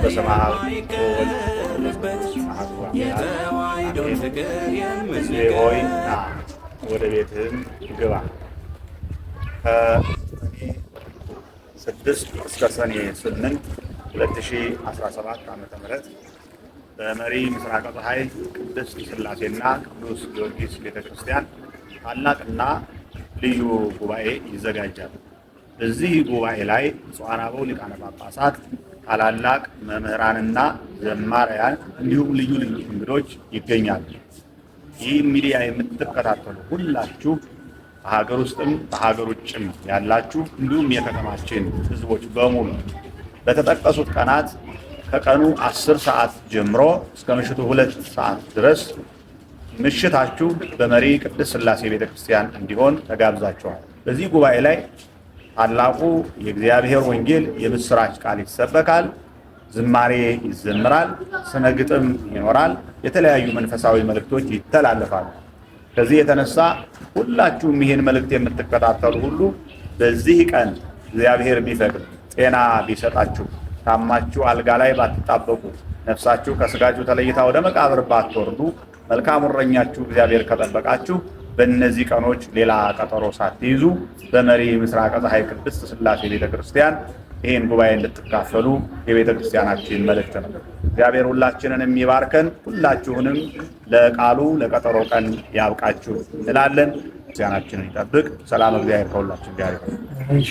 በስመ አብ ወወልድ ወመንፈስ ቅዱስ ሆይ ና ወደ ቤትህም ግባ። ከሰኔ 6 እስከ ሰኔ 8 2017 ዓ.ም በመሪ ምስራቀ ፀሐይ ቅድስት ሥላሴና ቅዱስ ጊዮርጊስ ቤተክርስቲያን ታላቅና ልዩ ጉባኤ ይዘጋጃል። በዚህ ጉባኤ ላይ ብፁዓን አበው ሊቃነ ጳጳሳት፣ ታላላቅ መምህራንና ዘማሪያን እንዲሁም ልዩ ልዩ እንግዶች ይገኛሉ። ይህ ሚዲያ የምትከታተሉ ሁላችሁ በሀገር ውስጥም በሀገር ውጭም ያላችሁ እንዲሁም የከተማችን ሕዝቦች በሙሉ በተጠቀሱት ቀናት ከቀኑ 10 ሰዓት ጀምሮ እስከ ምሽቱ 2 ሰዓት ድረስ ምሽታችሁ በመሪ ቅድስት ሥላሴ ቤተክርስቲያን እንዲሆን ተጋብዛችኋል። በዚህ ጉባኤ ላይ ታላቁ የእግዚአብሔር ወንጌል የምስራች ቃል ይሰበካል፣ ዝማሬ ይዘምራል፣ ስነ ግጥም ይኖራል፣ የተለያዩ መንፈሳዊ መልእክቶች ይተላለፋሉ። ከዚህ የተነሳ ሁላችሁም ይህን መልእክት የምትከታተሉ ሁሉ በዚህ ቀን እግዚአብሔር ቢፈቅድ ጤና ቢሰጣችሁ ታማችሁ አልጋ ላይ ባትጣበቁ ነፍሳችሁ ከስጋችሁ ተለይታ ወደ መቃብር ባትወርዱ መልካም እረኛችሁ እግዚአብሔር ከጠበቃችሁ በእነዚህ ቀኖች ሌላ ቀጠሮ ሳትይዙ በመሪ ምስራቀ ፀሐይ ቅድስት ሥላሴ ቤተክርስቲያን ይህን ጉባኤ እንድትካፈሉ የቤተክርስቲያናችን መልእክት ነው። እግዚአብሔር ሁላችንን የሚባርከን ሁላችሁንም ለቃሉ ለቀጠሮ ቀን ያብቃችሁ እንላለን። ክርስቲያናችንን ይጠብቅ። ሰላም እግዚአብሔር ከሁላችን ጋር ይሁን።